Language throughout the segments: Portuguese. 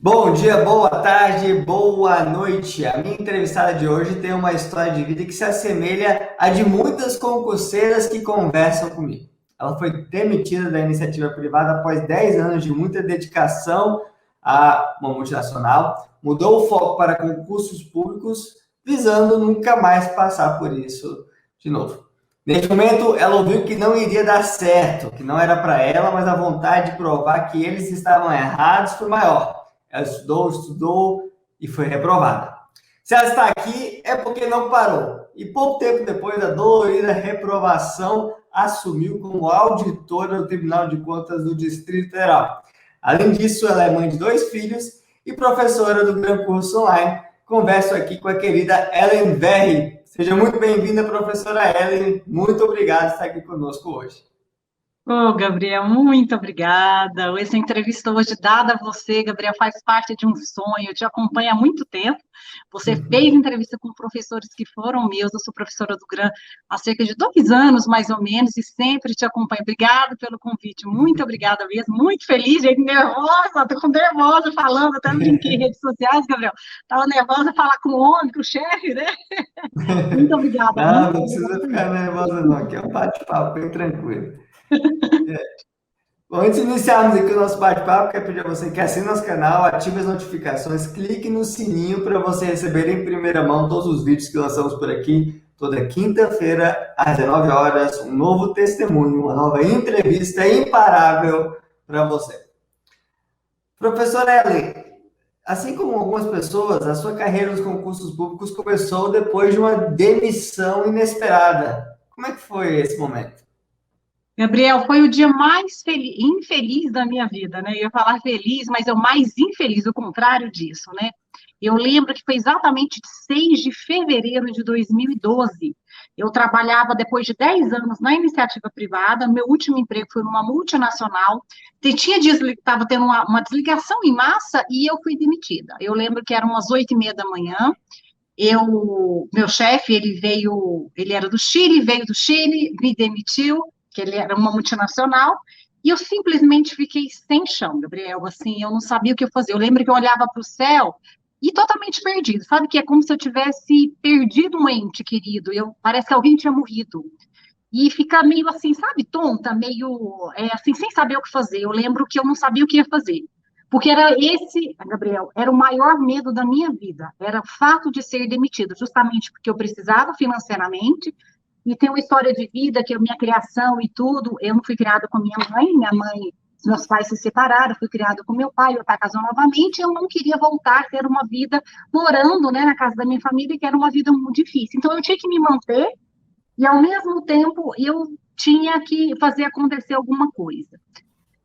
Bom dia, boa tarde, boa noite. A minha entrevistada de hoje tem uma história de vida que se assemelha à de muitas concurseiras que conversam comigo. Ela foi demitida da iniciativa privada após 10 anos de muita dedicação a uma multinacional, mudou o foco para concursos públicos, visando nunca mais passar por isso de novo. Neste momento, ela ouviu que não iria dar certo, que não era para ela, mas a vontade de provar que eles estavam errados foi maior. Ela estudou, estudou e foi reprovada. Se ela está aqui, é porque não parou. E pouco tempo depois da dolorida reprovação, assumiu como auditora do Tribunal de Contas do Distrito Federal. Além disso, ela é mãe de 2 filhos e professora do Gran Curso Online. Converso aqui com a querida Ellen Verri. Seja muito bem-vinda, professora Ellen. Muito obrigado por estar aqui conosco hoje. Ô, Gabriel, muito obrigada. Essa entrevista hoje dada a você, Gabriel, faz parte de um sonho. Eu te acompanho há muito tempo. Você fez entrevista com professores que foram meus. Eu sou professora do GRAM há cerca de 2 anos, mais ou menos, e sempre te acompanho. Obrigada pelo convite. Muito obrigada mesmo. Muito feliz, gente, nervosa. Estou com nervosa falando, até brinquei em redes sociais, Gabriel. Estava nervosa falar com o homem, com o chefe, né? Muito obrigada. Não, Muito não obrigada precisa ficar mesmo. nervosa, não. Aqui é um bate-papo bem tranquilo. Bom, antes de iniciarmos aqui o nosso bate-papo, quero pedir a você que assine nosso canal, ative as notificações, clique no sininho para você receber em primeira mão todos os vídeos que lançamos por aqui. Toda quinta-feira, às 19 horas, um novo testemunho, uma nova entrevista imparável para você. Professora Ellen, assim como algumas pessoas, a sua carreira nos concursos públicos começou depois de uma demissão inesperada. Como é que foi esse momento? Gabriel, foi o dia mais infeliz da minha vida, né? Eu ia falar feliz, mas é o mais infeliz, o contrário disso, né? Eu lembro que foi exatamente 6 de fevereiro de 2012. Eu trabalhava depois de 10 anos na iniciativa privada, meu último emprego foi numa multinacional, estava tendo uma desligação em massa e eu fui demitida. Eu lembro que eram umas 8h30 da manhã, meu chefe, ele era do Chile, veio do Chile, me demitiu, que ele era uma multinacional, e eu simplesmente fiquei sem chão, Gabriel, assim, eu não sabia o que eu fazer. Eu lembro que eu olhava para o céu e totalmente perdido, sabe, que é como se eu tivesse perdido um ente querido, parece que alguém tinha morrido. E ficar meio assim, sabe, tonta, meio, assim, sem saber o que fazer. Eu lembro que eu não sabia o que ia fazer. Porque era esse, Gabriel, era o maior medo da minha vida, era o fato de ser demitido, justamente porque eu precisava financeiramente, e tem uma história de vida, que a minha criação e tudo, eu não fui criada com minha mãe, meus pais se separaram, fui criada com meu pai, meu pai casou novamente, eu não queria voltar a ter uma vida morando, né, na casa da minha família, que era uma vida muito difícil. Então, eu tinha que me manter, e ao mesmo tempo, eu tinha que fazer acontecer alguma coisa.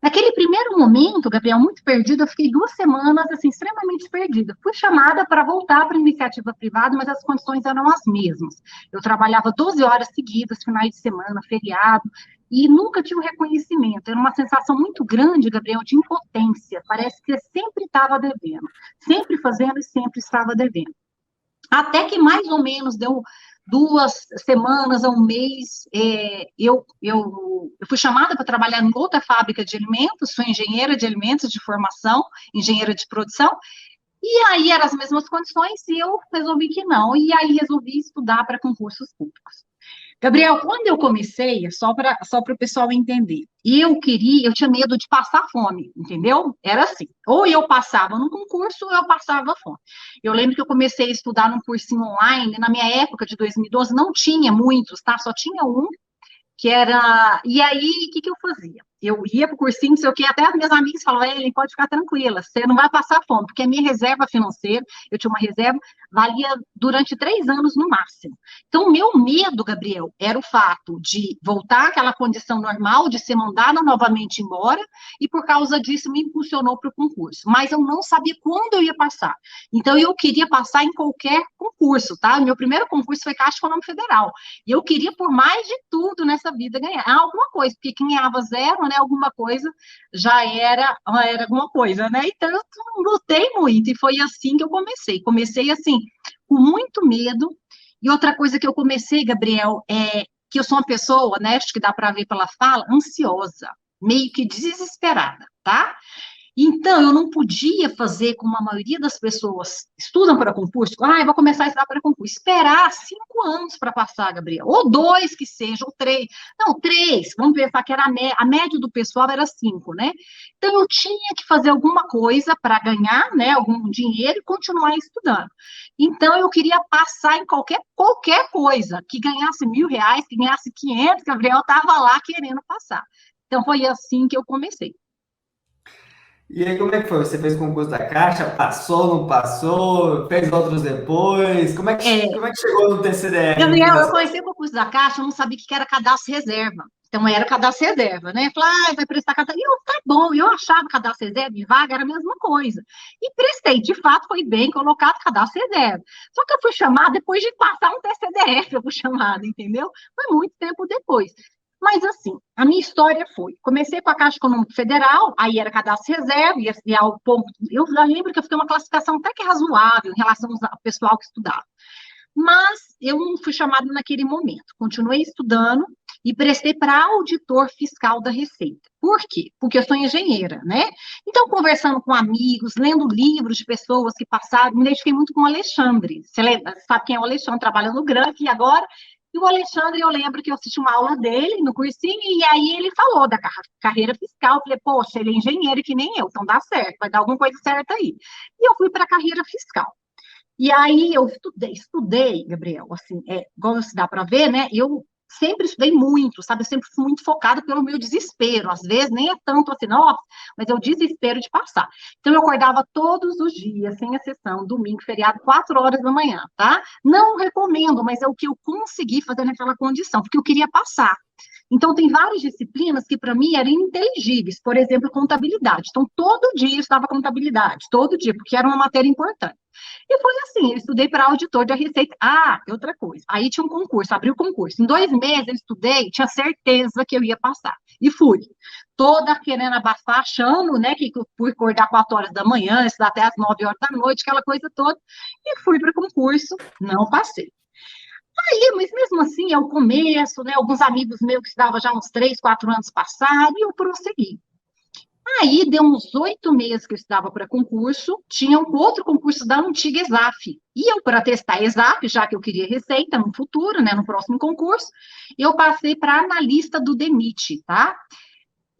Naquele primeiro momento, Gabriel, muito perdida, eu fiquei 2 semanas, assim, extremamente perdida. Fui chamada para voltar para a iniciativa privada, mas as condições eram as mesmas. Eu trabalhava 12 horas seguidas, finais de semana, feriado, e nunca tive um reconhecimento. Era uma sensação muito grande, Gabriel, de impotência. Parece que eu sempre estava devendo, sempre fazendo e sempre estava devendo. Até que mais ou menos deu 2 semanas a um mês, eu fui chamada para trabalhar em outra fábrica de alimentos, sou engenheira de alimentos de formação, engenheira de produção, e aí eram as mesmas condições e eu resolvi que não, e aí resolvi estudar para concursos públicos. Gabriel, quando eu comecei, só para o pessoal entender, eu tinha medo de passar fome, entendeu? Era assim, ou eu passava no concurso ou eu passava fome. Eu lembro que eu comecei a estudar num cursinho online, na minha época de 2012, não tinha muitos, tá? Só tinha um, que era. E aí, o que eu fazia? Eu ia para o cursinho, não sei o quê, até as minhas amigas falavam, Ellen, pode ficar tranquila, você não vai passar fome, porque a minha reserva financeira, eu tinha uma reserva, valia durante 3 anos no máximo. Então, o meu medo, Gabriel, era o fato de voltar àquela condição normal, de ser mandada novamente embora, e por causa disso me impulsionou para o concurso. Mas eu não sabia quando eu ia passar. Então, eu queria passar em qualquer concurso, tá? Meu primeiro concurso foi Caixa Econômica Federal. E eu queria, por mais de tudo nessa vida, ganhar alguma coisa, porque quem ganhava zero, né, alguma coisa já era alguma coisa, né? Então, eu lutei muito, e foi assim que eu comecei. Comecei, assim, com muito medo. E outra coisa que eu comecei, Gabriel, é que eu sou uma pessoa, né, acho que dá para ver pela fala, ansiosa, meio que desesperada, tá? Então, eu não podia fazer como a maioria das pessoas estudam para concurso. Eu vou começar a estudar para concurso. Esperar 5 anos para passar, Gabriel. Ou 2 que sejam, ou 3. Não, 3. Vamos pensar que era a média do pessoal era 5, né? Então, eu tinha que fazer alguma coisa para ganhar, né, algum dinheiro e continuar estudando. Então, eu queria passar em qualquer coisa, que ganhasse R$ 1.000, que ganhasse 500, Gabriel estava lá querendo passar. Então, foi assim que eu comecei. E aí, como é que foi? Você fez o concurso da Caixa? Passou, não passou? Fez outros depois? É, Como é que chegou no TCDF no fim Gabriel, das eu contas? conheci o concurso da Caixa, eu não sabia o que era cadastro reserva. Então, era cadastro reserva, né? Falei, vai prestar cadastro. E eu, tá bom, eu achava cadastro reserva e vaga era a mesma coisa. E prestei, de fato, foi bem colocado cadastro reserva. Só que eu fui chamada depois de passar um TCDF, eu fui chamada, entendeu? Foi muito tempo depois. Mas, assim, a minha história foi: comecei com a Caixa Econômica Federal, aí era cadastro reserva, e ao ponto. Eu já lembro que eu fiquei uma classificação até que razoável em relação ao pessoal que estudava. Mas eu não fui chamada naquele momento. Continuei estudando e prestei para auditor fiscal da Receita. Por quê? Porque eu sou engenheira, né? Então, conversando com amigos, lendo livros de pessoas que passaram, me identifiquei muito com o Alexandre. Você lembra? Sabe quem é o Alexandre? Trabalha no GRANC agora. E o Alexandre, eu lembro que eu assisti uma aula dele no cursinho, e aí ele falou da carreira fiscal. Eu falei, poxa, ele é engenheiro que nem eu, então dá certo, vai dar alguma coisa certa aí. E eu fui para a carreira fiscal. E aí eu estudei, Gabriel, assim, igual se dá para ver, né? Eu sempre estudei muito, sabe? Eu sempre fui muito focada pelo meu desespero. Às vezes nem é tanto assim, nossa, mas é o desespero de passar. Então eu acordava todos os dias, sem exceção, domingo, feriado, 4 horas da manhã, tá? Não recomendo, mas é o que eu consegui fazer naquela condição, porque eu queria passar. Então, tem várias disciplinas que, para mim, eram ininteligíveis. Por exemplo, contabilidade. Então, todo dia eu estudava contabilidade, todo dia, porque era uma matéria importante. E foi assim, eu estudei para auditor da Receita. Outra coisa. Aí tinha um concurso, abri o concurso. Em 2 meses eu estudei, tinha certeza que eu ia passar. E fui. Toda querendo abafar, achando, né, que eu fui acordar 4 horas da manhã, estudar até as 9 horas da noite, aquela coisa toda. E fui para o concurso, não passei. Aí, mas mesmo assim, é o começo, né? Alguns amigos meus que estudavam já uns 3, 4 anos passaram, e eu prossegui. Aí, deu uns 8 meses que eu estudava para concurso, tinha um outro concurso da antiga ESAF. E eu, para testar a ESAF, já que eu queria receita no futuro, né, no próximo concurso, eu passei para analista do DEMIT, tá?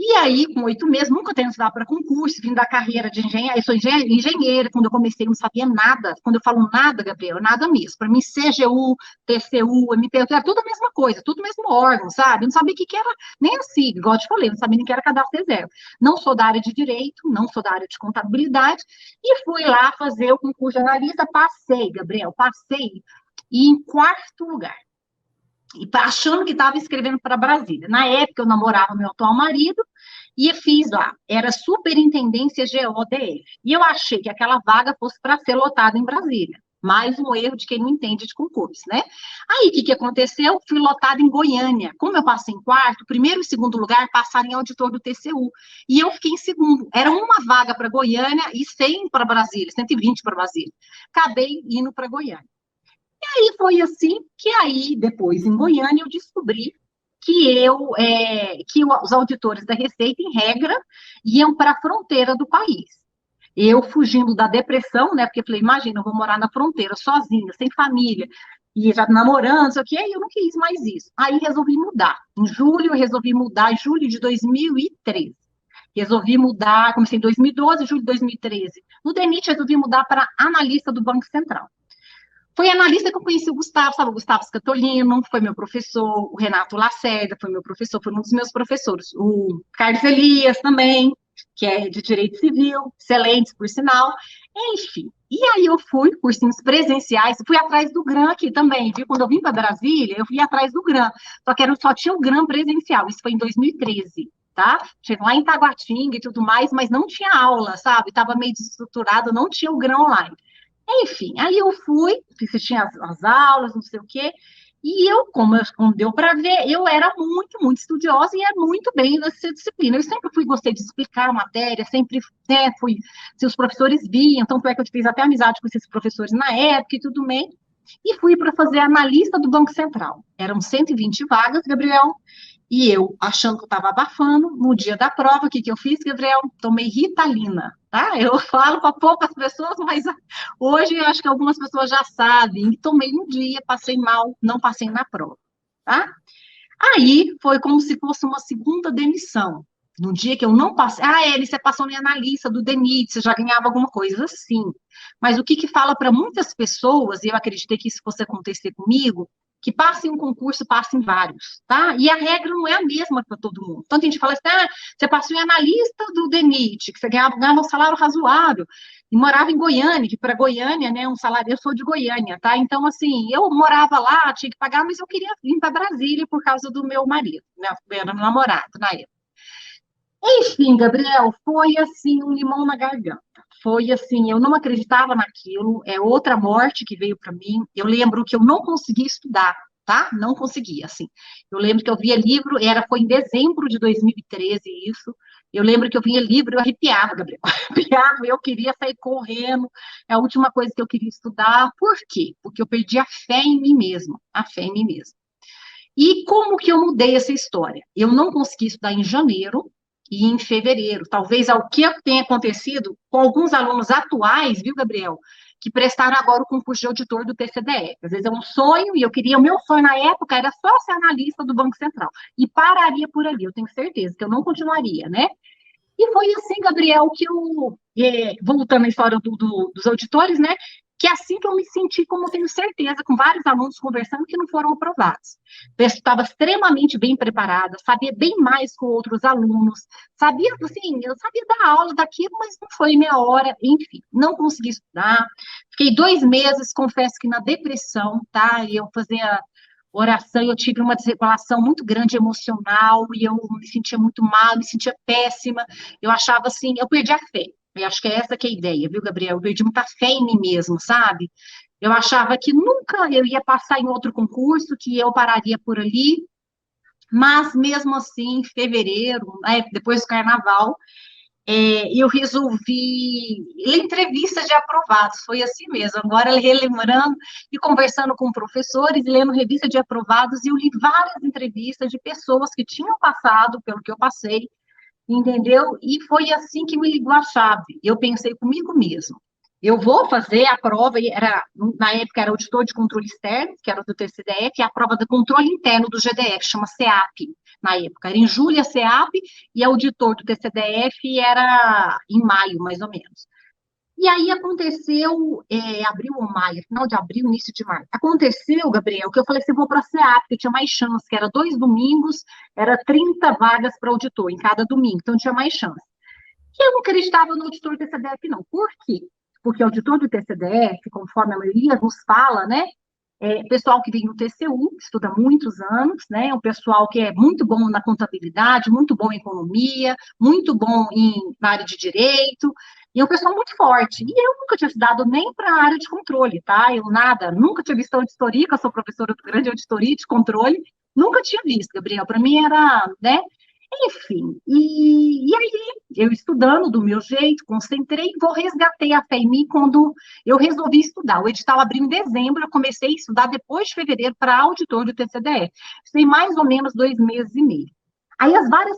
E aí, com 8 meses, nunca tenho estudado para concurso, vim da carreira de engenharia, eu sou engenheira, quando eu comecei eu não sabia nada. Quando eu falo nada, Gabriel, nada mesmo. Para mim, CGU, TCU, MPU, era tudo a mesma coisa, tudo o mesmo órgão, sabe? Eu não sabia o que era, nem assim, igual eu te falei, eu não sabia nem o que era cadastro reserva. Não sou da área de direito, não sou da área de contabilidade, e fui lá fazer o concurso de analista, passei, Gabriel, passei, e em quarto lugar. E achando que estava escrevendo para Brasília. Na época, eu namorava meu atual marido e fiz lá. Era Superintendência GODF. E eu achei que aquela vaga fosse para ser lotada em Brasília. Mais um erro de quem não entende de concurso, né? Aí, o que aconteceu? Fui lotada em Goiânia. Como eu passei em quarto, primeiro e segundo lugar passaram em auditor do TCU. E eu fiquei em segundo. Era uma vaga para Goiânia e 100 para Brasília, 120 para Brasília. Acabei indo para Goiânia. E foi assim que aí, depois, em Goiânia, eu descobri que os auditores da Receita, em regra, iam para a fronteira do país. Eu fugindo da depressão, né? Porque falei, imagina, eu vou morar na fronteira, sozinha, sem família, e já namorando, não sei o quê, e eu não quis mais isso. Aí resolvi mudar. Em julho, eu resolvi mudar, em julho de 2013. Resolvi mudar, comecei em 2012, julho de 2013. No DENIT, resolvi mudar para analista do Banco Central. Foi analista que eu conheci o Gustavo, sabe? O Gustavo Scatolino, foi meu professor, o Renato Lacerda foi meu professor, foi um dos meus professores. O Carlos Elias também, que é de Direito Civil, excelente, por sinal. Enfim, e aí eu fui, cursinhos presenciais, fui atrás do GRAM aqui também, viu? Quando eu vim para Brasília, eu fui atrás do GRAM, só tinha o GRAM presencial, isso foi em 2013. Tá? Chegou lá em Taguatinga e tudo mais, mas não tinha aula, sabe? Estava meio desestruturado, não tinha o GRAM online. Enfim, aí eu fui, assisti as aulas, não sei o quê, e como deu para ver, eu era muito, muito estudiosa e ia muito bem nessa disciplina. Eu sempre gostei de explicar a matéria, sempre, né, se os professores viam, tanto é que eu fiz até amizade com esses professores na época e tudo bem, e fui para fazer analista do Banco Central. Eram 120 vagas, Gabriel, E eu, achando que eu estava abafando, no dia da prova, o que que eu fiz, Gabriel? Tomei Ritalina, tá? Eu falo para poucas pessoas, mas hoje eu acho que algumas pessoas já sabem. E tomei um dia, passei mal, não passei na prova, tá? Aí foi como se fosse uma segunda demissão. No dia que eu não passei, Eli, você passou na analista do DENIT, você já ganhava alguma coisa assim. Mas o que que fala para muitas pessoas, e eu acreditei que isso fosse acontecer comigo, que passa em um concurso, passa em vários, tá? E a regra não é a mesma para todo mundo. Então, a gente fala assim, você passou em analista do DENIT, que você ganhava um salário razoável, e morava em Goiânia, que para Goiânia, né, um salário, eu sou de Goiânia, tá? Então, assim, eu morava lá, tinha que pagar, mas eu queria vir para Brasília por causa do meu marido, né, era meu namorado na época. Enfim, Gabriel, foi assim um limão na garganta. Foi assim, eu não acreditava naquilo, é outra morte que veio para mim. Eu lembro que eu não consegui estudar, tá? Não consegui, assim. Eu lembro que eu via livro, foi em dezembro de 2013 isso. Eu lembro que eu via livro, eu arrepiava, Gabriel. Arrepiava, eu queria sair correndo. É a última coisa que eu queria estudar. Por quê? Porque eu perdi a fé em mim mesma, a fé em mim mesma. E como que eu mudei essa história? Eu não consegui estudar em janeiro e em fevereiro. Talvez ao que tenha acontecido com alguns alunos atuais, viu, Gabriel? Que prestaram agora o concurso de auditor do TCDE. Às vezes é um sonho, e o meu sonho na época era só ser analista do Banco Central. E pararia por ali, eu tenho certeza que eu não continuaria, né? E foi assim, Gabriel, que eu, voltando à história dos auditores, né? Que é assim que eu me senti, como eu tenho certeza, com vários alunos conversando que não foram aprovados. Eu estava extremamente bem preparada, sabia bem mais que outros alunos, sabia, assim, eu sabia dar aula daquilo, mas não foi minha hora, enfim, não consegui estudar. Fiquei 2 meses, confesso que na depressão, tá? E eu fazia oração, eu tive uma desregulação muito grande emocional, e eu me sentia muito mal, me sentia péssima, eu achava assim, eu perdi a fé, eu acho que é essa que é a ideia, viu, Gabriel? Eu perdi muita fé em mim mesmo, sabe? Eu achava que nunca eu ia passar em outro concurso, que eu pararia por ali, mas mesmo assim, em fevereiro, né, depois do carnaval, eu resolvi ler entrevistas de aprovados, foi assim mesmo. Agora, relembrando e conversando com professores, lendo revista de aprovados, e eu li várias entrevistas de pessoas que tinham passado pelo que eu passei, entendeu? E foi assim que me ligou a chave. Eu pensei comigo mesmo. Eu vou fazer a prova, na época era auditor de controle externo, que era do TCDF, e a prova de controle interno do GDF, chama CEAP, na época. Era em julho a CEAP, e auditor do TCDF era em maio, mais ou menos. E aí aconteceu, abril ou maio, final de abril, início de maio. Aconteceu, Gabriel, que eu falei assim, vou para a CEAP, porque tinha mais chance, que era 2 domingos, era 30 vagas para auditor em cada domingo, então tinha mais chance. E eu não acreditava no auditor do TCDF, não. Por quê? Porque o auditor do TCDF, conforme a maioria nos fala, né, pessoal que vem no TCU, estuda há muitos anos, né? Um pessoal que é muito bom na contabilidade, muito bom em economia, muito bom na área de direito, e é um pessoal muito forte. E eu nunca tinha estudado nem para a área de controle, tá? Eu nada, nunca tinha visto auditoria, que eu sou professora do grande auditoria de controle, nunca tinha visto, Gabriel. Para mim era, né? Enfim, e aí eu estudando do meu jeito, concentrei, resgatei a fé em mim quando eu resolvi estudar. O edital abriu em dezembro, eu comecei a estudar depois de fevereiro para auditor do TCDF. Estudei mais ou menos 2 meses e meio. Aí as várias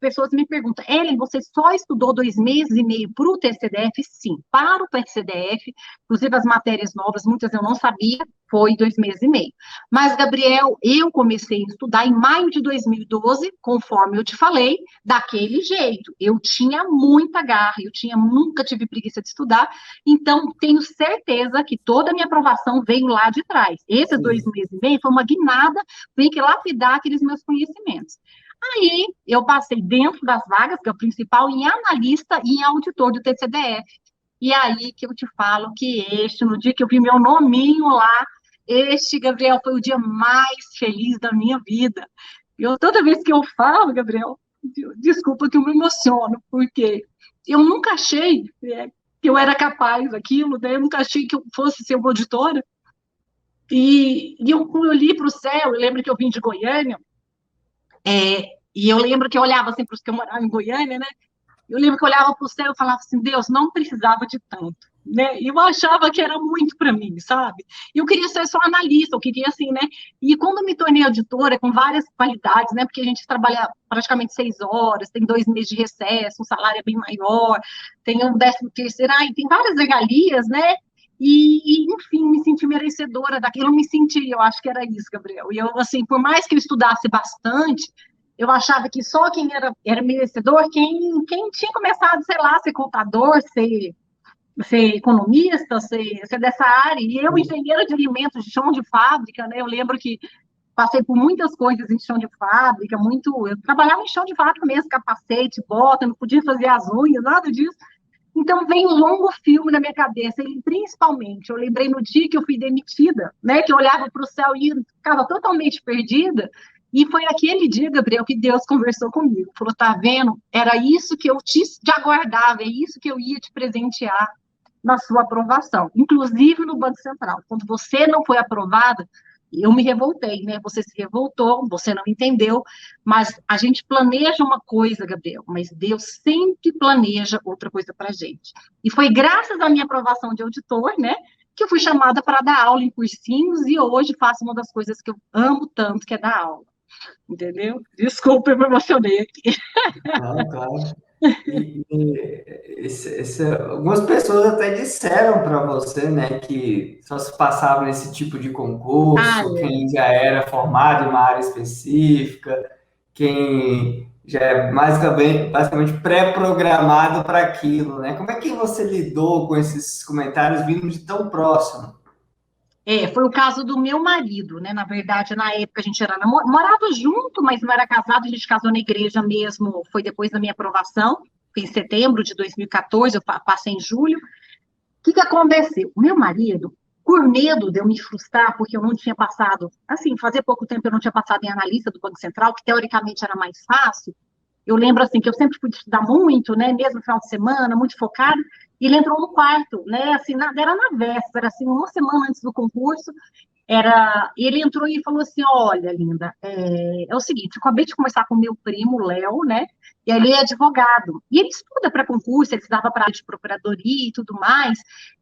pessoas me perguntam, Ellen, você só estudou 2 meses e meio para o TCDF? Sim, para o TCDF, inclusive as matérias novas, muitas eu não sabia, foi 2 meses e meio. Mas, Gabriel, eu comecei a estudar em maio de 2012, conforme eu te falei, daquele jeito. Eu tinha muita garra, nunca tive preguiça de estudar, então tenho certeza que toda a minha aprovação veio lá de trás. Esses Sim. 2 meses e meio foi uma guinada, fui que lapidar aqueles meus conhecimentos. Aí, eu passei dentro das vagas, que é o principal, em analista e em auditor do TCDF. E aí que eu te falo que no dia que eu vi meu nominho lá, Gabriel, foi o dia mais feliz da minha vida. Toda vez que eu falo, Gabriel, desculpa que eu me emociono, porque eu nunca achei que eu era capaz daquilo, né? Eu nunca achei que eu fosse ser uma auditora. Quando eu olhei para o céu, eu lembro que eu vim de Goiânia, e eu lembro que eu olhava assim para os que eu morava em Goiânia, né? Eu lembro que eu olhava para o céu e falava assim, Deus, não precisava de tanto, né? Eu achava que era muito para mim, sabe? E eu queria ser só analista, eu queria assim, né? E quando eu me tornei auditora, com várias qualidades, né? Porque a gente trabalha praticamente 6 horas, tem 2 meses de recesso, um salário é bem maior, tem um 13º, ai, tem várias regalias, né? Enfim, me senti merecedora daquilo, eu me senti, eu acho que era isso, Gabriel. E eu, assim, por mais que eu estudasse bastante, eu achava que só quem era merecedor, quem tinha começado, sei lá, ser contador, ser economista, ser dessa área. E eu, engenheira de alimentos, de chão de fábrica, né? Eu lembro que passei por muitas coisas em chão de fábrica, eu trabalhava em chão de fábrica mesmo, capacete, bota, não podia fazer as unhas, nada disso. Então, vem um longo filme na minha cabeça, e principalmente, eu lembrei no dia que eu fui demitida, né, que eu olhava para o céu e ficava totalmente perdida, e foi aquele dia, Gabriel, que Deus conversou comigo, falou, tá vendo? Era isso que eu te aguardava, é isso que eu ia te presentear na sua aprovação, inclusive no Banco Central. Quando você não foi aprovada, eu me revoltei, né? Você se revoltou, você não entendeu, mas a gente planeja uma coisa, Gabriel, mas Deus sempre planeja outra coisa para a gente. E foi graças à minha aprovação de auditor, né, que eu fui chamada para dar aula em cursinhos e hoje faço uma das coisas que eu amo tanto, que é dar aula. Entendeu? Desculpa, eu me emocionei aqui. Não, claro. Algumas pessoas até disseram para você, né, que só se passava nesse tipo de Ah, concurso é. quem já era formado em uma área específica, quem já é basicamente pré-programado para aquilo, né? Como é que você lidou com esses comentários vindo de tão próximo? Foi o caso do meu marido, né? Na verdade, na época a gente era morava junto, mas não era casado, a gente casou na igreja mesmo, foi depois da minha aprovação, foi em setembro de 2014, eu passei em julho. O que aconteceu? O meu marido, por medo de eu me frustrar, porque eu não tinha passado, assim, fazia pouco tempo eu não tinha passado em analista do Banco Central, que teoricamente era mais fácil, eu lembro assim que eu sempre fui estudar muito, né? Mesmo no final de semana, muito focado. E ele entrou no quarto, né? Assim, era na véspera, assim, uma semana antes do concurso. Ele entrou e falou assim: Olha, linda, é o seguinte, eu acabei de conversar com meu primo, Léo, né? E ele é advogado. E ele estuda para concurso, ele estudava para área de procuradoria e tudo mais.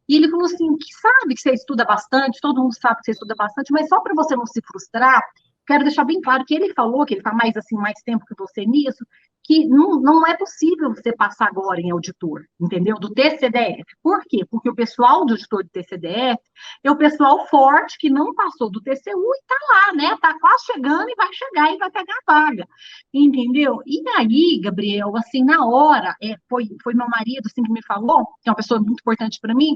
E ele falou assim: que sabe que você estuda bastante, todo mundo sabe que você estuda bastante, mas só para você não se frustrar, quero deixar bem claro que ele falou que ele está mais assim mais tempo que você nisso, que não é possível você passar agora em auditor, entendeu? Do TCDF. Por quê? Porque o pessoal do auditor do TCDF é o pessoal forte que não passou do TCU e está lá, né? Está quase chegando e vai chegar e vai pegar a vaga, entendeu? E aí, Gabriel, assim, na hora, foi meu marido assim, que me falou, que é uma pessoa muito importante para mim.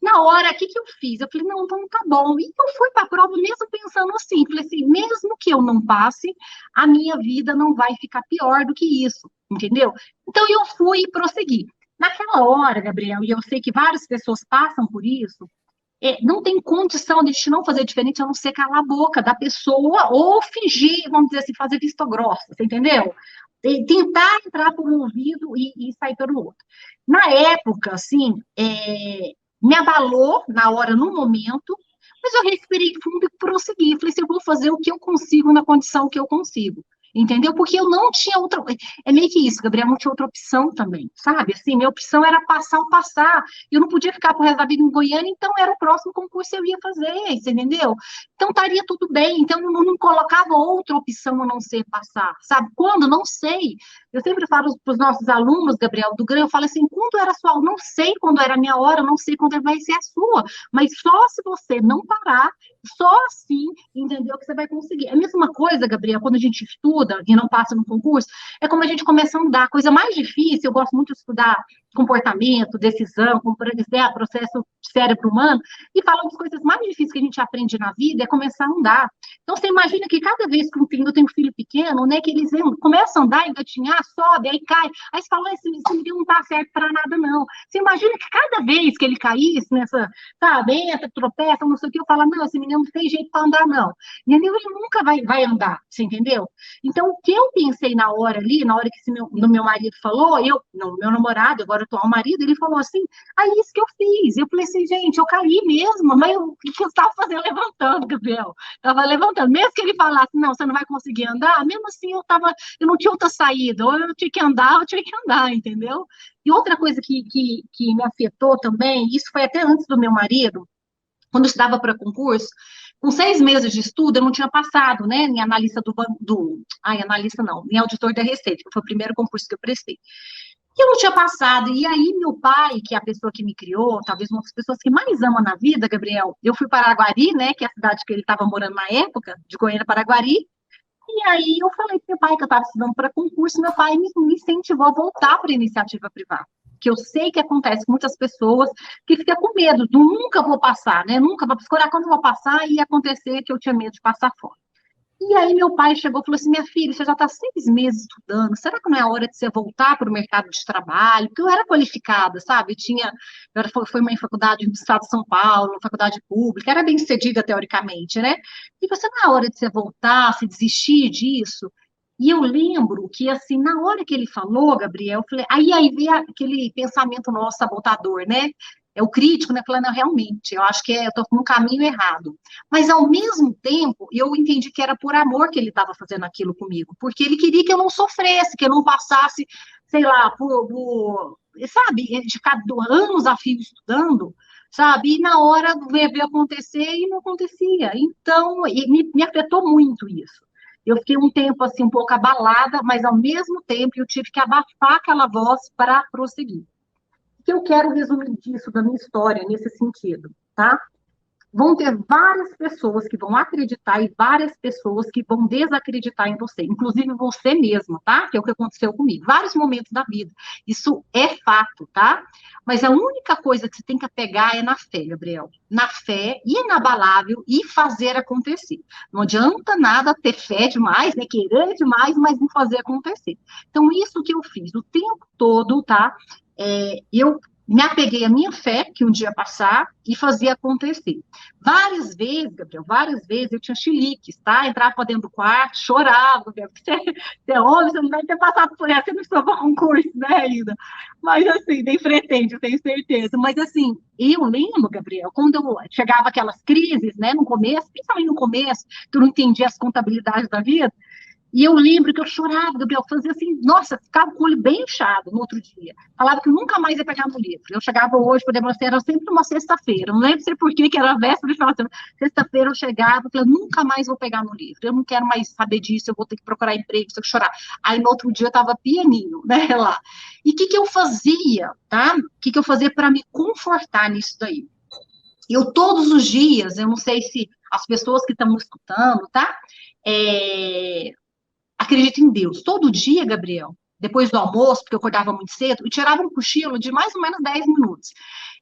Na hora, o que eu fiz? Eu falei, não, então tá bom. E eu fui para a prova mesmo pensando assim, falei assim, mesmo que eu não passe, a minha vida não vai ficar pior do que isso, entendeu? Então eu fui e prossegui. Naquela hora, Gabriel, e eu sei que várias pessoas passam por isso, não tem condição de a gente não fazer diferente a não ser calar a boca da pessoa ou fingir, vamos dizer assim, fazer vista grossa, você entendeu? Tentar entrar por um ouvido e sair pelo outro. Na época, assim, me abalou na hora, no momento, mas eu respirei fundo e prossegui. Falei assim, eu vou fazer o que eu consigo na condição que eu consigo. Entendeu? Porque eu não tinha outra. É meio que isso, Gabriel, não tinha outra opção também, sabe? Assim, minha opção era passar ou passar. Eu não podia ficar pro resto da vida em Goiânia, então era o próximo concurso que eu ia fazer, você entendeu? Então estaria tudo bem. Então eu não colocava outra opção a não ser passar, sabe? Quando? Não sei. Eu sempre falo para os nossos alunos, Gabriel, do GRAN, eu falo assim, quando era a sua hora? Não sei quando era a minha hora, não sei quando vai ser a sua, mas só se você não parar, só assim, entendeu, que você vai conseguir. É a mesma coisa, Gabriel, quando a gente estuda e não passa no concurso, é como a gente começa a andar. A coisa mais difícil, eu gosto muito de estudar comportamento, decisão, como, por exemplo, processo de cérebro humano, e falam das coisas mais difíceis que a gente aprende na vida é começar a andar. Então, você imagina que cada vez que eu tenho um filho pequeno, né, que eles começam a andar, engatinhar, sobe, aí cai, aí você fala, esse menino não tá certo para nada, não. Você imagina que cada vez que ele caísse nessa, sabe, entra, tropeça, não sei o que, eu falo, não, esse menino não tem jeito para andar, não. Entendeu? Ele nunca vai andar, você entendeu? Então, o que eu pensei na hora ali, na hora que no meu marido falou, meu namorado, agora agora atual marido, ele falou assim, isso que eu fiz. Eu falei assim, gente, eu caí mesmo, mas o que eu estava fazendo? Levantando, Gabriel. Estava levantando. Mesmo que ele falasse, não, você não vai conseguir andar, mesmo assim eu não tinha outra saída, ou eu tinha que andar, entendeu? E outra coisa que me afetou também, isso foi até antes do meu marido, quando eu estudava para concurso, com 6 meses de estudo, eu não tinha passado, né, em analista analista não, em auditor da Receita, que foi o primeiro concurso que eu prestei. E eu não tinha passado, e aí meu pai, que é a pessoa que me criou, talvez uma das pessoas que mais ama na vida, Gabriel, eu fui para Araguari, né, que é a cidade que ele estava morando na época, de Goiânia para Araguari, e aí eu falei para meu pai que eu estava estudando para concurso, meu pai me incentivou a voltar para a iniciativa privada, que eu sei que acontece com muitas pessoas que ficam com medo, nunca vou passar, né? Nunca vou escolher quando eu vou passar e acontecer que eu tinha medo de passar fora. E aí meu pai chegou e falou assim, minha filha, você já está 6 meses estudando, será que não é a hora de você voltar para o mercado de trabalho? Porque eu era qualificada, sabe? Eu fui uma faculdade no estado de São Paulo, uma faculdade pública, era bem sucedida teoricamente, né? E você não é a hora de você voltar, se desistir disso? E eu lembro que, assim, na hora que ele falou, Gabriel, eu falei, aí veio aquele pensamento nosso sabotador, né? É o crítico, né? Falando, não, realmente, eu acho que eu estou no caminho errado. Mas, ao mesmo tempo, eu entendi que era por amor que ele estava fazendo aquilo comigo, porque ele queria que eu não sofresse, que eu não passasse, sei lá, sabe, de ficar anos a fio estudando, sabe, e na hora ver acontecer e não acontecia. Então, me afetou muito isso. Eu fiquei um tempo, assim, um pouco abalada, mas, ao mesmo tempo, eu tive que abafar aquela voz para prosseguir. O que eu quero resumir disso, da minha história, nesse sentido, tá? Vão ter várias pessoas que vão acreditar e várias pessoas que vão desacreditar em você, inclusive você mesma, tá? Que é o que aconteceu comigo, vários momentos da vida. Isso é fato, tá? Mas a única coisa que você tem que apegar é na fé, Gabriel. Na fé, inabalável e fazer acontecer. Não adianta nada ter fé demais, né? Querer demais, mas não fazer acontecer. Então, isso que eu fiz o tempo todo, tá? Eu me apeguei à minha fé, que um dia ia passar, e fazia acontecer. Várias vezes, Gabriel, várias vezes eu tinha chiliques, tá? Entrava para dentro do quarto, chorava, Gabriel, porque você é homem, você não deve ter passado por essa, você não estudou para concurso, né, ainda. Mas, assim, nem pretende, eu tenho certeza. Mas, assim, eu lembro, Gabriel, quando eu chegava aquelas crises, né, no começo, principalmente no começo, que eu não entendia as contabilidades da vida, e eu lembro que eu chorava, Gabriel, fazia assim, nossa, ficava com o olho bem inchado no outro dia. Falava que eu nunca mais ia pegar no livro. Eu chegava hoje, por exemplo, era sempre uma sexta-feira, não lembro se por que era a véspera de final de semana. Sexta-feira eu chegava e falei, nunca mais vou pegar no livro, eu não quero mais saber disso, eu vou ter que procurar emprego, eu chorar. Aí no outro dia eu estava pianinho, né, lá. E o que eu fazia, tá? O que eu fazia para me confortar nisso daí? Eu todos os dias, eu não sei se as pessoas que estão me escutando, tá? Acredito em Deus. Todo dia, Gabriel, depois do almoço, porque eu acordava muito cedo, eu tirava um cochilo de mais ou menos 10 minutos.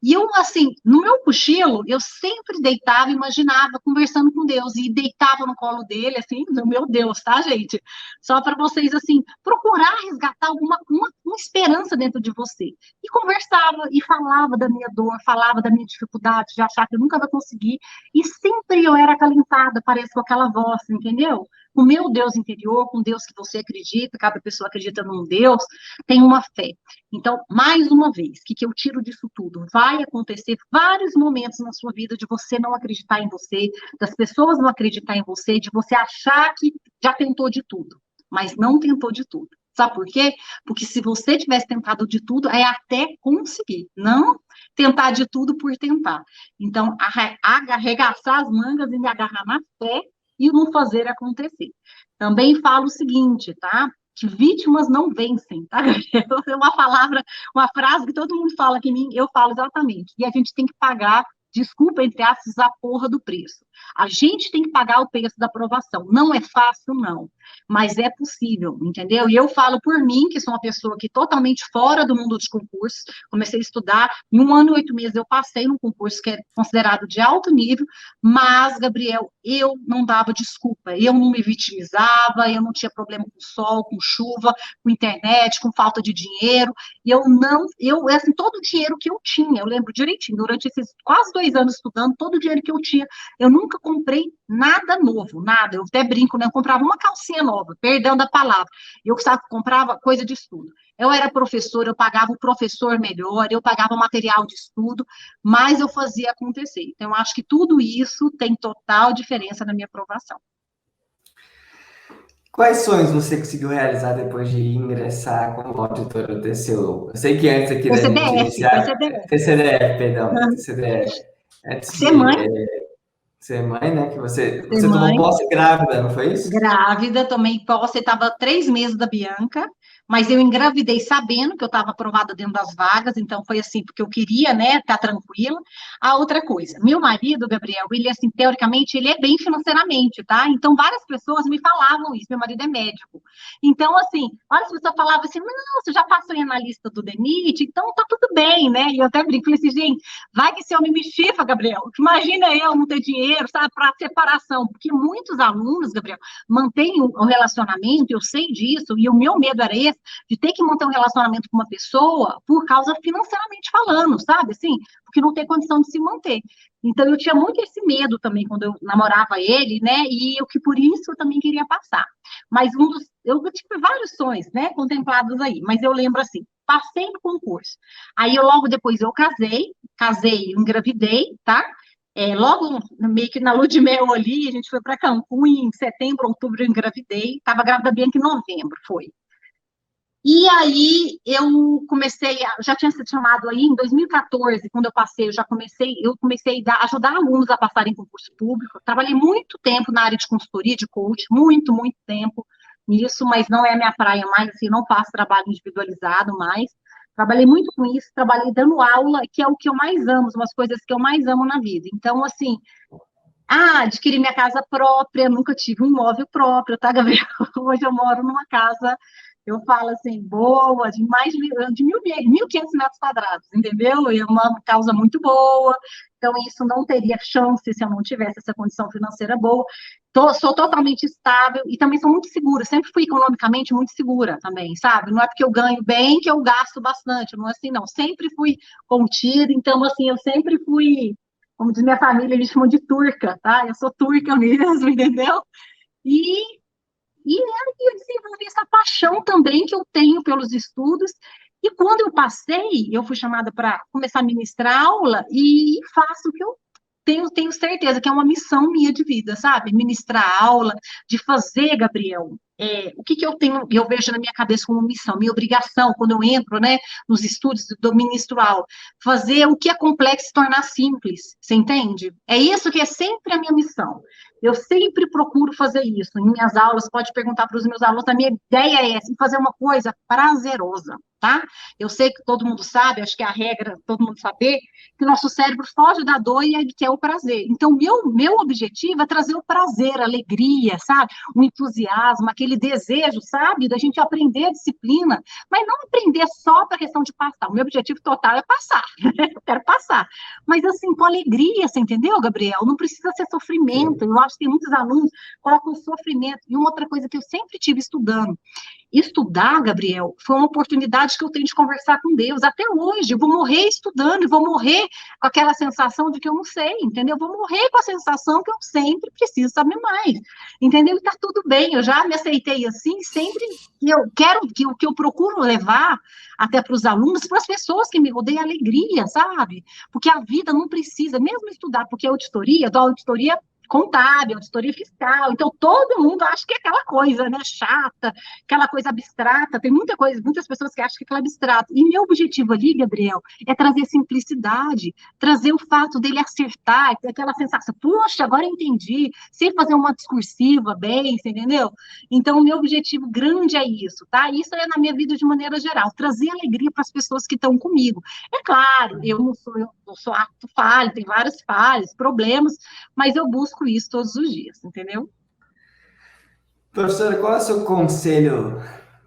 E eu, assim, no meu cochilo, eu sempre deitava, imaginava, conversando com Deus, e deitava no colo dele, assim, meu Deus, tá, gente? Só para vocês, assim, procurar resgatar uma esperança dentro de você. E conversava, e falava da minha dor, falava da minha dificuldade, de achar que eu nunca ia conseguir, e sempre eu era acalentada, parece com aquela voz, entendeu? Com o meu Deus interior, com Deus que você acredita, cada pessoa acredita num Deus, tem uma fé. Então, mais uma vez, o que eu tiro disso tudo? Vai acontecer vários momentos na sua vida de você não acreditar em você, das pessoas não acreditar em você, de você achar que já tentou de tudo, mas não tentou de tudo. Sabe por quê? Porque se você tivesse tentado de tudo, é até conseguir, não tentar de tudo por tentar. Então, arregaçar as mangas e me agarrar na fé e não fazer acontecer. Também falo o seguinte, tá? Que vítimas não vencem, tá? É uma frase que todo mundo fala que eu falo exatamente. E a gente tem que pagar, desculpa, entre aspas, a porra do preço. A gente tem que pagar o preço da aprovação. Não é fácil, não. Mas é possível, entendeu? E eu falo por mim, que sou uma pessoa que totalmente fora do mundo dos concursos, comecei a estudar, em 1 ano e 8 meses eu passei num concurso que é considerado de alto nível, mas, Gabriel, eu não dava desculpa, eu não me vitimizava, eu não tinha problema com sol, com chuva, com internet, com falta de dinheiro, e assim, todo o dinheiro que eu tinha, eu lembro direitinho, durante esses quase 2 anos estudando, todo o dinheiro que eu tinha, eu nunca nunca comprei nada novo, nada. Eu até brinco, né? Eu comprava uma calcinha nova, perdão da palavra. Eu sabe, comprava coisa de estudo. Eu era professora, eu pagava o professor melhor, eu pagava material de estudo, mas eu fazia acontecer. Então, eu acho que tudo isso tem total diferença na minha aprovação. Quais sonhos você conseguiu realizar depois de ingressar como auditora do TCU? Eu sei que antes aqui Foi da gente CDF, foi iniciar, CDF. TCDF, perdão, TCDF, antes Ser mãe, de ser mãe, né, que ser você tomou mãe. posse grávida, não foi isso? Grávida, tomei posse, estava 3 meses da Bianca, mas eu engravidei sabendo que eu estava aprovada dentro das vagas, então foi assim, porque eu queria, né, estar tranquila. A outra coisa, meu marido, Gabriel, ele, assim, teoricamente, ele é bem financeiramente, tá? Então, várias pessoas me falavam isso, meu marido é médico. Então, assim, várias pessoas falavam assim, não, você já passou em analista do DENIT, então tá tudo bem, né? E eu até brinco, falei assim, gente, vai que esse homem me chifra, Gabriel, imagina eu não ter dinheiro, sabe, para separação, porque muitos alunos, Gabriel, mantém o relacionamento, eu sei disso, e o meu medo era esse, de ter que manter um relacionamento com uma pessoa por causa financeiramente falando, sabe, assim, porque não tem condição de se manter. Então, eu tinha muito esse medo também quando eu namorava ele, né, e eu que por isso eu também queria passar. Mas eu tive vários sonhos, né, contemplados aí, mas eu lembro assim, passei no concurso. Aí, logo depois eu casei, engravidei, tá? Logo, meio que na lua de mel ali, a gente foi para Cancún em setembro, outubro, eu engravidei. Estava grávida bem que em novembro, foi. E aí eu comecei, já tinha sido chamado aí em 2014, quando eu passei, eu comecei a ajudar alunos a passarem em concurso público. Eu trabalhei muito tempo na área de consultoria, de coach, muito, muito tempo nisso, mas não é a minha praia mais, assim, não faço trabalho individualizado mais. Trabalhei muito com isso, trabalhei dando aula, que é o que eu mais amo, umas coisas que eu mais amo na vida. Então, assim, adquiri minha casa própria, nunca tive um imóvel próprio, tá, Gabriel? Hoje eu moro numa casa, eu falo assim, boa, de mais de 1.500 metros quadrados, entendeu? E é uma casa muito boa, então isso não teria chance se eu não tivesse essa condição financeira boa. Sou totalmente estável e também sou muito segura, sempre fui economicamente muito segura também, sabe? Não é porque eu ganho bem que eu gasto bastante, não é assim, não. Sempre fui contida, então, assim, eu sempre fui, como diz minha família, eles chamam de turca, tá? Eu sou turca mesmo, entendeu? E, e aí eu desenvolvi essa paixão também que eu tenho pelos estudos. E quando eu passei, eu fui chamada para começar a ministrar aula e faço o que eu tenho certeza que é uma missão minha de vida, sabe? Ministrar aula, de fazer, Gabriel. O que eu tenho, eu vejo na minha cabeça como missão, minha obrigação, quando eu entro, né, nos estudos do ministro aula, fazer o que é complexo se tornar simples, você entende? É isso que é sempre a minha missão. Eu sempre procuro fazer isso. Em minhas aulas, pode perguntar para os meus alunos, a minha ideia é essa, fazer uma coisa prazerosa, tá? Eu sei que todo mundo sabe, acho que é a regra, todo mundo saber, que o nosso cérebro foge da dor e ele quer o prazer. Então, meu objetivo é trazer o prazer, a alegria, sabe? O entusiasmo, aquele desejo, sabe? Da gente aprender a disciplina, mas não aprender só para a questão de passar. O meu objetivo total é passar, né? Eu quero passar. Mas, assim, com alegria, você entendeu, Gabriel? Não precisa ser sofrimento. Eu acho que tem muitos alunos que colocam sofrimento. E uma outra coisa que eu sempre tive estudando, estudar, Gabriel, foi uma oportunidade que eu tenho de conversar com Deus. Até hoje, eu vou morrer estudando e vou morrer com aquela sensação de que eu não sei, entendeu? Eu vou morrer com a sensação que eu sempre preciso saber mais, entendeu? E tá tudo bem, eu já me aceitei assim, sempre que eu quero, que o que eu procuro levar até para os alunos, para as pessoas que me rodeiam, alegria, sabe? Porque a vida não precisa, mesmo estudar, porque a auditoria, da auditoria contábil, auditoria fiscal, então todo mundo acha que é aquela coisa, né, chata, aquela coisa abstrata, tem muita coisa, muitas pessoas que acham que é aquela abstrata, e meu objetivo ali, Gabriel, é trazer simplicidade, trazer o fato dele acertar, ter aquela sensação, poxa, agora eu entendi, sei fazer uma discursiva bem, você entendeu? Então, o meu objetivo grande é isso, tá? Isso é na minha vida de maneira geral, trazer alegria para as pessoas que estão comigo. É claro, eu não sou apto falho, tem várias falhas, problemas, mas eu busco isso todos os dias, entendeu? Professora, qual é o seu conselho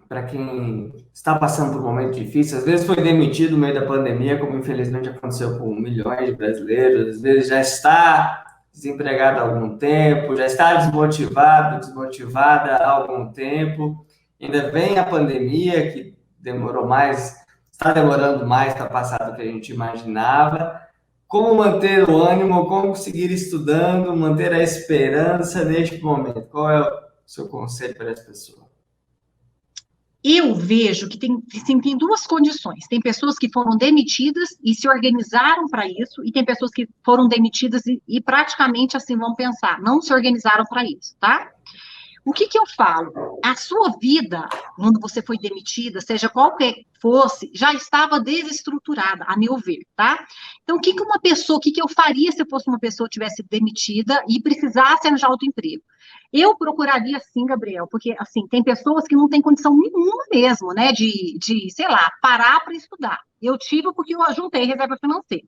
para quem está passando por um momento difícil? Às vezes foi demitido no meio da pandemia, como infelizmente aconteceu com milhões de brasileiros, às vezes já está desempregado há algum tempo, já está desmotivado, desmotivada há algum tempo, ainda vem a pandemia, que demorou mais, está demorando mais para passar do que a gente imaginava. como manter o ânimo, como conseguir estudando, manter a esperança neste momento? Qual é o seu conselho para essa pessoa? Eu vejo que tem duas condições. Tem pessoas que foram demitidas e se organizaram para isso, e tem pessoas que foram demitidas e praticamente assim vão pensar, não se organizaram para isso, tá? O que eu falo? A sua vida, quando você foi demitida, seja qualquer fosse, já estava desestruturada, a meu ver, tá? Então, o que eu faria se eu fosse uma pessoa que tivesse demitida e precisasse arranjar outro emprego? Eu procuraria sim, Gabriel, porque, assim, tem pessoas que não têm condição nenhuma mesmo, né, sei lá, parar para estudar. Eu tive porque eu juntei reserva financeira.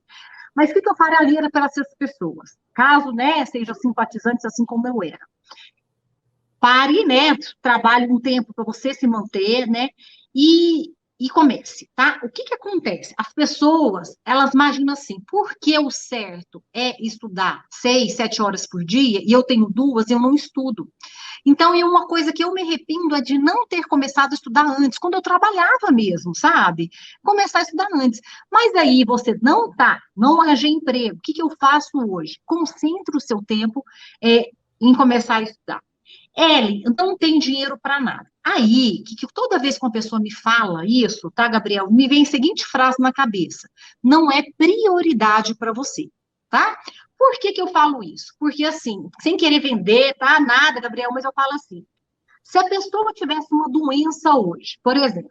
Mas o que eu faria para essas pessoas? Caso, né, sejam simpatizantes assim como eu era. Pare, né? Trabalhe um tempo para você se manter, né? E comece, tá? O que acontece? As pessoas, elas imaginam assim, por que o certo é estudar 6, 7 horas por dia e eu tenho 2 e eu não estudo? Então, e uma coisa que eu me arrependo é de não ter começado a estudar antes, quando eu trabalhava mesmo, sabe? Começar a estudar antes. Mas aí você não arranjei emprego. O que eu faço hoje? Concentre o seu tempo em começar a estudar. Ele não tem dinheiro para nada. Aí, toda vez que uma pessoa me fala isso, tá, Gabriel, me vem a seguinte frase na cabeça: não é prioridade para você, tá? Por que eu falo isso? Porque, assim, sem querer vender, tá? Nada, Gabriel, mas eu falo assim: se a pessoa tivesse uma doença hoje, por exemplo,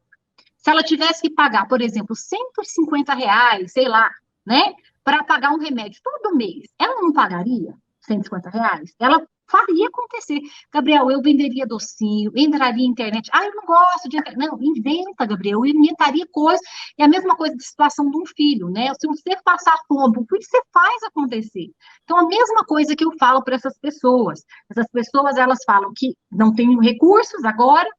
se ela tivesse que pagar, por exemplo, R$ 150, sei lá, né, para pagar um remédio todo mês, ela não pagaria R$ 150? Ela faria acontecer. Gabriel, eu venderia docinho, entraria em internet. Ah, eu não gosto de internet. Não, inventa, Gabriel, eu inventaria coisas. É a mesma coisa de situação de um filho, né? Se você passar fome, o que você faz acontecer? Então, a mesma coisa que eu falo para essas pessoas. Essas pessoas, elas falam que não têm recursos agora,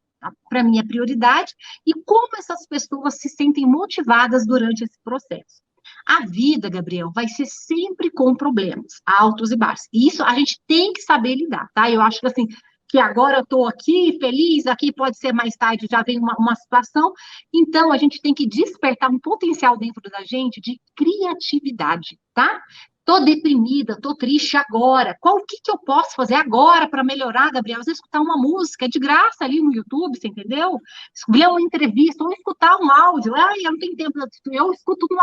para mim é prioridade, e como essas pessoas se sentem motivadas durante esse processo. A vida, Gabriel, vai ser sempre com problemas, altos e baixos. E isso a gente tem que saber lidar, tá? Eu acho que assim, que agora eu estou aqui, feliz, aqui pode ser mais tarde, já vem uma situação. Então, a gente tem que despertar um potencial dentro da gente de criatividade, tá? Tô deprimida, tô triste agora. O que eu posso fazer agora para melhorar, Gabriel? Às vezes escutar uma música de graça ali no YouTube, você entendeu? Ver uma entrevista ou escutar um áudio. Ai, eu não tenho tempo, eu escuto no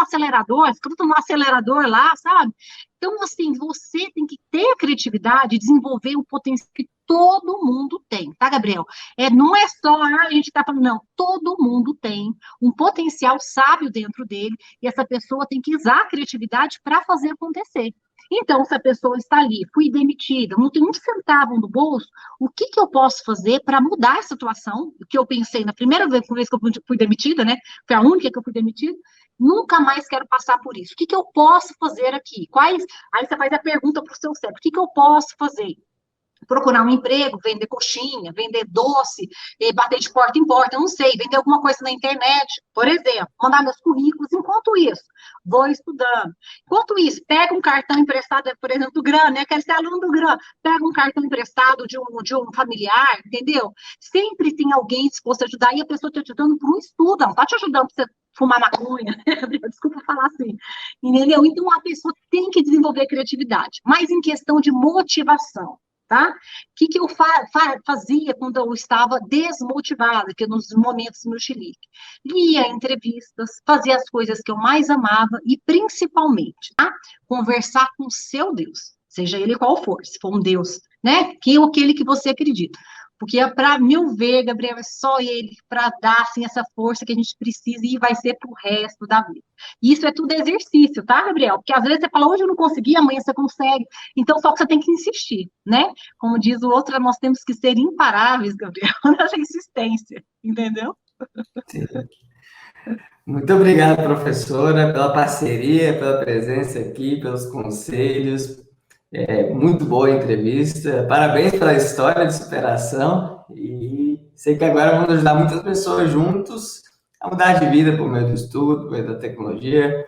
acelerador lá, sabe? Então, assim, você tem que ter a criatividade, desenvolver o potencial que todo mundo tem, tá, Gabriel? Não é só a gente tá falando, não, todo mundo tem um potencial sábio dentro dele e essa pessoa tem que usar a criatividade para fazer acontecer. Então, se a pessoa está ali, fui demitida, não tem um centavo no bolso, o que eu posso fazer para mudar a situação? O que eu pensei na primeira vez que eu fui demitida, né? Foi a única que eu fui demitida. Nunca mais quero passar por isso. O que eu posso fazer aqui? Aí você faz a pergunta para o seu cérebro: o que eu posso fazer? Procurar um emprego, vender coxinha, vender doce, bater de porta em porta, eu não sei, vender alguma coisa na internet, por exemplo, mandar meus currículos. Enquanto isso, vou estudando. Enquanto isso, pega um cartão emprestado, por exemplo, do GRAM, né? Quero ser aluno do GRAM. Pega um cartão emprestado de um familiar, entendeu? Sempre tem alguém disposto a ajudar e a pessoa está te ajudando por um estudo, não está te ajudando para você fumar maconha, desculpa falar assim, entendeu? Então, a pessoa tem que desenvolver criatividade, mas em questão de motivação. Tá? O que eu fazia quando eu estava desmotivada, que nos momentos no Chile? Lia entrevistas, fazia as coisas que eu mais amava e, principalmente, tá? Conversar com o seu Deus, seja ele qual for, se for um Deus, né? Aquele que você acredita. Porque, para meu ver, Gabriel, é só ele para dar assim, essa força que a gente precisa e vai ser para o resto da vida. Isso é tudo exercício, tá, Gabriel? Porque às vezes você fala, hoje eu não consegui, amanhã você consegue. Então, só que você tem que insistir, né? Como diz o outro, nós temos que ser imparáveis, Gabriel, nessa insistência, entendeu? Sim. Muito obrigado, professora, pela parceria, pela presença aqui, pelos conselhos. Muito boa a entrevista. Parabéns pela história de superação. E sei que agora vamos ajudar muitas pessoas juntos a mudar de vida por meio do estudo, por meio da tecnologia,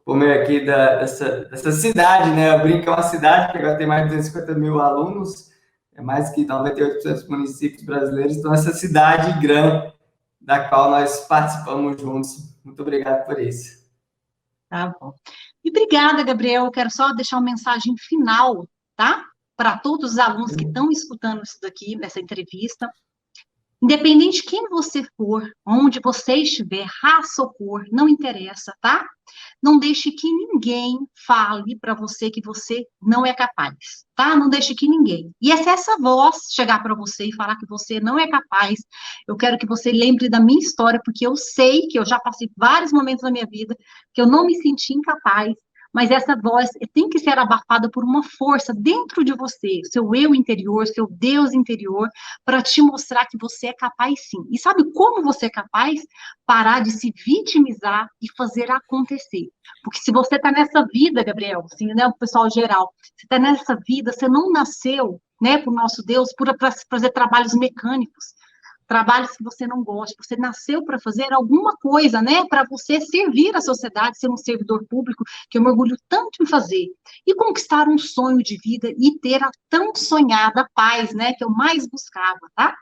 por meio aqui dessa cidade, né? Eu brinco que é uma cidade que agora tem mais de 250 mil alunos, é mais que 98% dos municípios brasileiros. Então, essa cidade grande da qual nós participamos juntos. Muito obrigado por isso. Tá bom. E obrigada, Gabriel. Eu quero só deixar uma mensagem final, tá? Para todos os alunos que estão escutando isso daqui, nessa entrevista. Independente de quem você for, onde você estiver, raça ou cor, não interessa, tá? Não deixe que ninguém fale para você que você não é capaz, tá? Não deixe que ninguém. E se essa voz chegar para você e falar que você não é capaz, eu quero que você lembre da minha história, porque eu sei que eu já passei vários momentos na minha vida que eu não me senti incapaz, mas essa voz tem que ser abafada por uma força dentro de você, seu eu interior, seu Deus interior, para te mostrar que você é capaz sim. E sabe como você é capaz? Parar de se vitimizar e fazer acontecer. Porque se você está nessa vida, Gabriel, assim, né, o pessoal geral, você está nessa vida, você não nasceu, né, para o nosso Deus, para fazer trabalhos mecânicos, trabalhos que você não gosta, você nasceu para fazer alguma coisa, né, para você servir a sociedade, ser um servidor público, que eu me orgulho tanto em fazer, e conquistar um sonho de vida e ter a tão sonhada paz, né, que eu mais buscava, tá?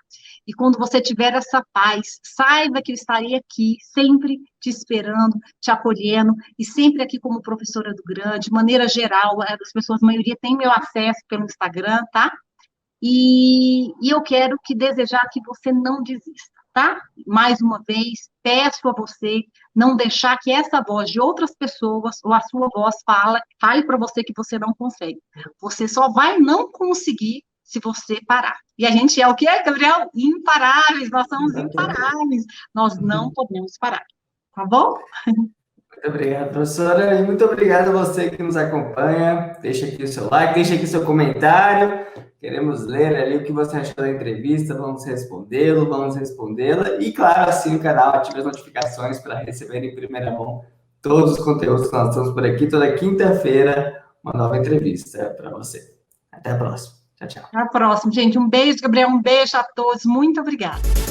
E quando você tiver essa paz, saiba que eu estarei aqui, sempre te esperando, te acolhendo, e sempre aqui como professora do Grande, de maneira geral, as pessoas, a maioria tem meu acesso pelo Instagram, tá? E eu quero que desejar que você não desista, tá? Mais uma vez, peço a você não deixar que essa voz de outras pessoas ou a sua voz fale para você que você não consegue. Você só vai não conseguir se você parar. E a gente é o quê, Gabriel? Imparáveis, nós somos imparáveis. Nós não podemos parar. Tá bom? Muito obrigado, professora, e muito obrigado a você que nos acompanha. Deixa aqui o seu like, deixa aqui seu comentário. Queremos ler ali o que você achou da entrevista, vamos respondê-la. E, claro, assine o canal, ative as notificações para receber em primeira mão todos os conteúdos que nós estamos por aqui. Toda quinta-feira, uma nova entrevista para você. Até a próxima. Tchau, tchau. Até a próxima, gente. Um beijo, Gabriel. Um beijo a todos. Muito obrigada.